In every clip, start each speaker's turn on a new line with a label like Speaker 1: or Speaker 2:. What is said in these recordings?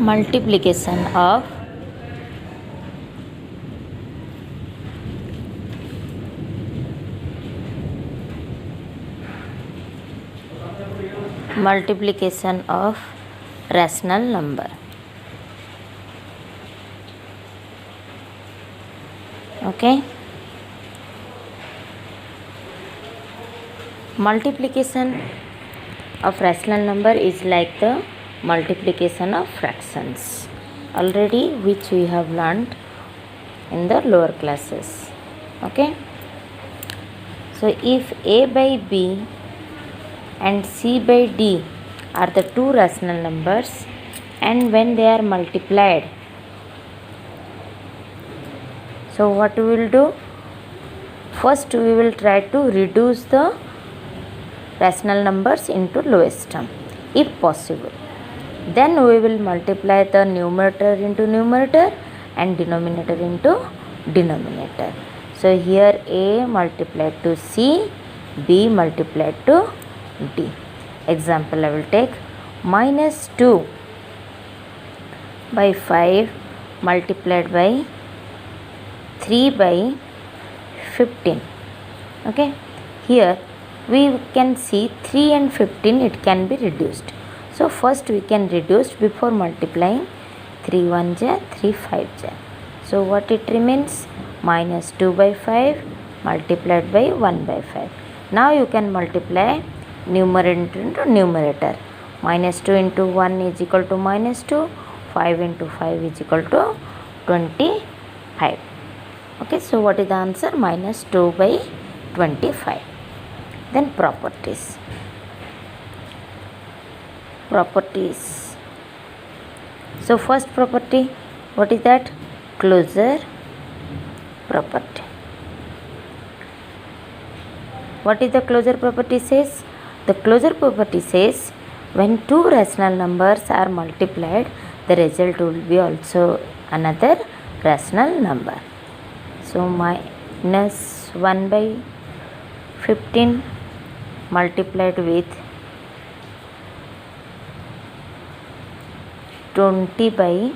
Speaker 1: multiplication of rational number. Okay, multiplication of rational number is like the multiplication of fractions already, which we have learned in the lower classes. Okay, so if a by b and c by d are the two rational numbers, and when they are multiplied, so what we will do? First we will try to reduce the rational numbers into lowest term if possible. Then we will multiply the numerator into numerator and denominator into denominator. So here a multiplied to c, b multiplied to d. Example I will take minus 2 by 5 multiplied by 3 by 15. Okay, here we can see 3 and 15 it can be reduced. So first we can reduce before multiplying. 3 1 ja, 3 5 ja. So what it remains? Minus 2 by 5 multiplied by 1 by 5. Now you can multiply numerator into numerator. Minus 2 into 1 is equal to minus 2. 5 into 5 is equal to 25. Okay, so what is the answer? Minus 2 by 25. Then properties. So first property, what is that? Closure property. What is the closure property says? The closure property says when two rational numbers are multiplied, the result will be also another rational number. So minus 1 by 15 multiplied with 20 by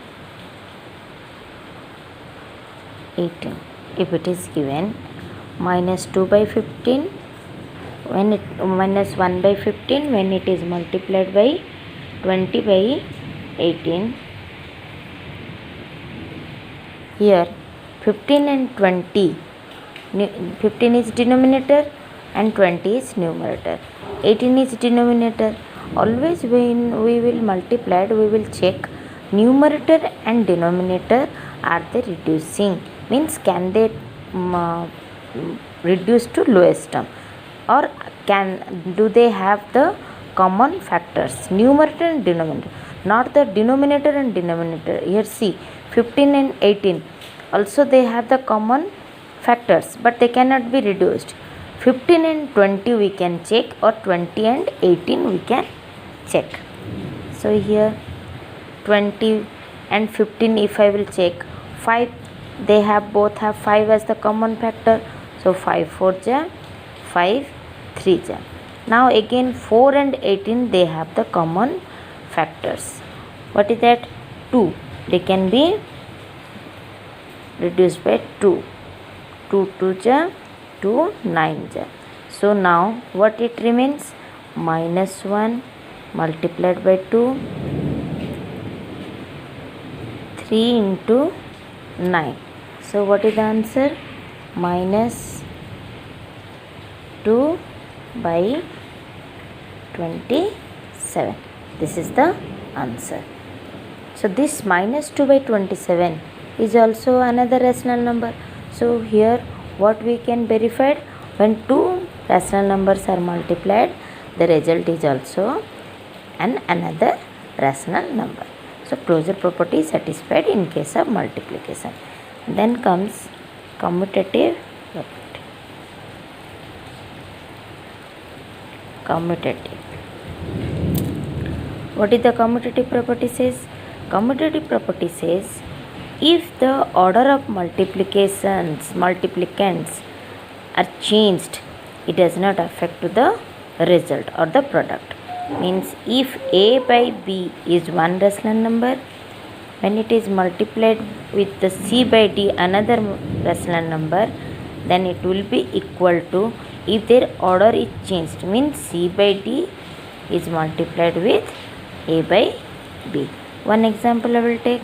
Speaker 1: 18, if it is given, minus 2 by 15 when it minus 1 by 15 when it is multiplied by 20 by 18. Here 15 and 20, 15 is denominator and 20 is numerator, 18 is denominator. Always when we will multiply, we will check numerator and denominator, are they reducing, means can they reduce to lowest term, or do they have the common factors, numerator and denominator, not the denominator and denominator. Here see 15 and 18 also they have the common factors, but they cannot be reduced. 15 and 20 we can check, or 20 and 18 we can check. So here 20 and 15 if I will check, 5 they have both have 5 as the common factor. So 5 4 ja, 5 3 ja. Now again 4 and 18 they have the common factors. What is that? 2. They can be reduced by 2. 2 2 ja, 2 9 ja. So now what it remains? Minus 1 multiplied by 2, 3 into 9. So what is the answer? Minus 2 by 27. This is the answer. So this minus 2 by 27 is also another rational number. So here what we can verify, when two rational numbers are multiplied, the result is also another rational number. So closure property is satisfied in case of multiplication. Then comes commutative property. Commutative. What is the commutative property says? Commutative property says if the order of multiplicants are changed, it does not affect to the result or the product. means if a by b is one rational number, when it is multiplied with the c by d another rational number, then it will be equal to, if their order is changed, means c by d is multiplied with a by b. One example I will take.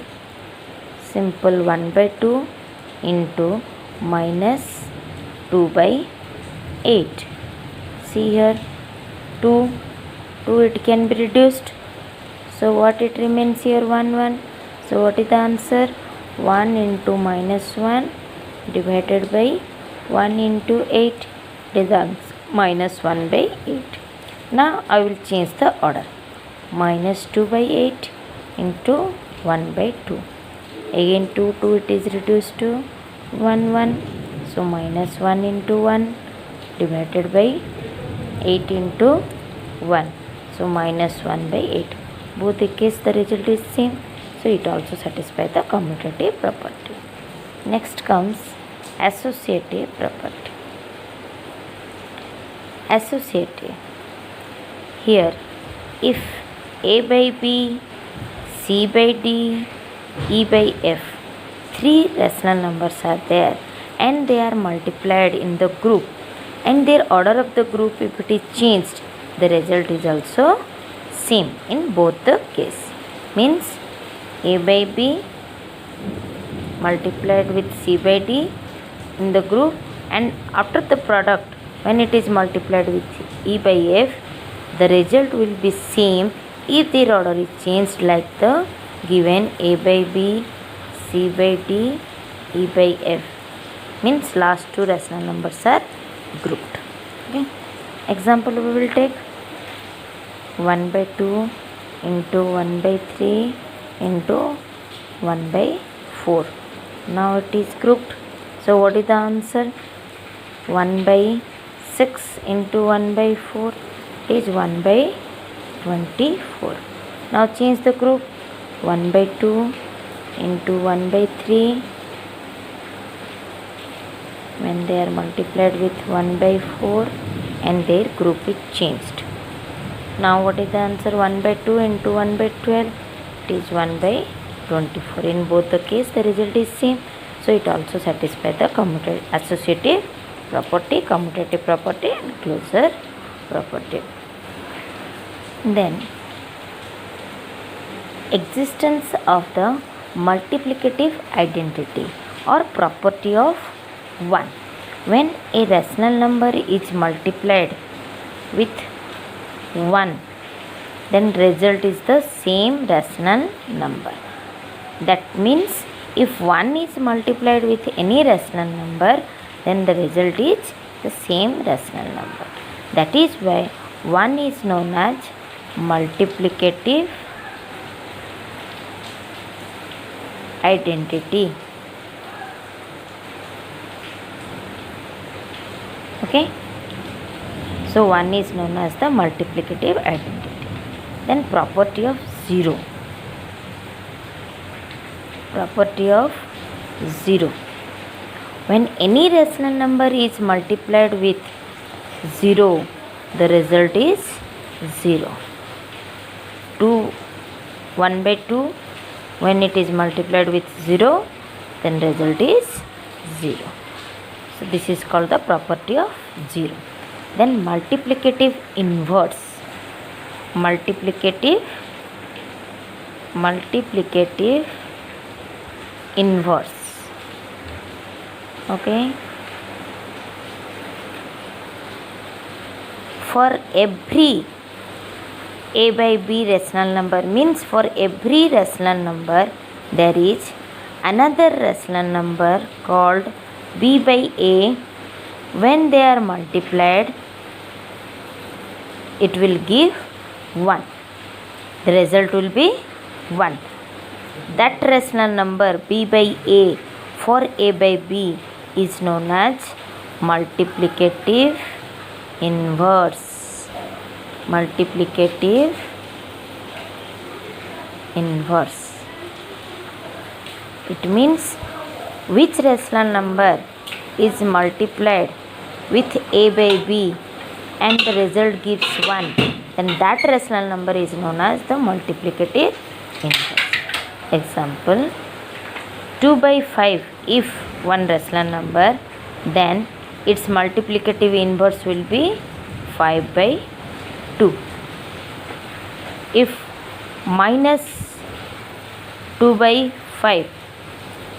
Speaker 1: Simple 1 by 2 into minus 2 by 8. See here, 2 it can be reduced. So what it remains here? 1 1. So what is the answer? 1 into minus 1 divided by 1 into 8. It is the answer, minus 1 by 8. Now I will change the order. Minus 2 by 8 into 1 by 2. Again 2 it is reduced to 1 1. So minus 1 into 1 divided by 8 into 1. So minus 1 by 8. Both the case the result is same. So it also satisfies the commutative property. Next comes associative property. Associative. Here, if a by b, c by d, e by f, three rational numbers are there and they are multiplied in the group, and their order of the group, if it is changed, the result is also same in both the case. Means a by b multiplied with c by d in the group, and after the product, when it is multiplied with e by f, the result will be same if their order is changed, like the given a by b, c by d, e by f. Means last two rational numbers are grouped. Okay. Example we will take 1 by 2 into 1 by 3 into 1 by 4. Now it is grouped. So what is the answer? 1 by 6 into 1 by 4 is 1 by 24. Now change the group. 1 by 2 into 1 by 3, when they are multiplied with 1 by 4 and their group is changed. Now what is the answer? 1 by 2 into 1 by 12, it is 1 by 24. In both the case the result is same. So it also satisfies the associative property, commutative property and closure property. Then existence of the multiplicative identity or property of 1. When a rational number is multiplied with 1, then result is the same rational number. That means if 1 is multiplied with any rational number, then the result is the same rational number. That is why 1 is known as multiplicative identity. Okay. So 1 is known as the multiplicative identity. Then property of 0. Property of 0. When any rational number is multiplied with 0, the result is 0. 1 by 2, when it is multiplied with 0, then result is 0. So this is called the property of 0. Then multiplicative inverse. Multiplicative inverse. Okay. For every a by b rational number, means for every rational number there is another rational number called b by a. When they are multiplied, it will give 1. The result will be 1. That rational number b by a for a by b is known as multiplicative inverse. Multiplicative inverse. It means which rational number is multiplied with a by b and the result gives 1, then that rational number is known as the multiplicative inverse. Example, 2 by 5 if one rational number, then its multiplicative inverse will be 5 by 2. If minus 2 by 5,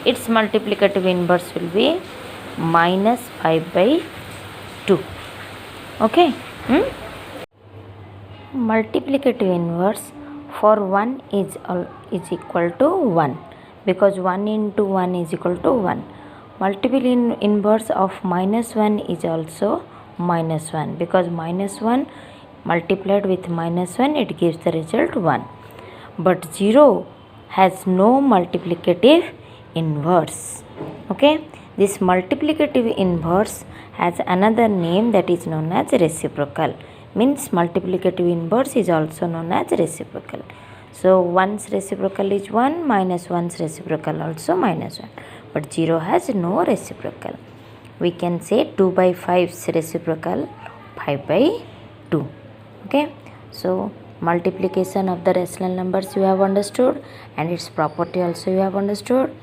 Speaker 1: its multiplicative inverse will be minus 5 by 2. Okay. Multiplicative inverse for 1 is equal to 1, because 1 into 1 is equal to 1. Multiple inverse of minus 1 is also minus 1, because minus 1 multiplied with minus 1 it gives the result 1. But 0 has no multiplicative inverse. Okay, this multiplicative inverse has another name that is known as reciprocal. Means multiplicative inverse is also known as reciprocal. So 1's reciprocal is 1, minus 1's reciprocal also minus 1. But 0 has no reciprocal. We can say 2 by 5's reciprocal 5 by 2. Okay, so multiplication of the rational numbers you have understood, and its property also you have understood.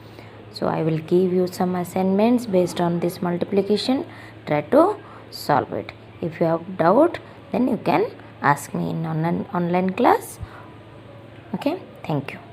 Speaker 1: So I will give you some assignments based on this multiplication. Try to solve it. If you have doubt, then you can ask me in online class. Okay, thank you.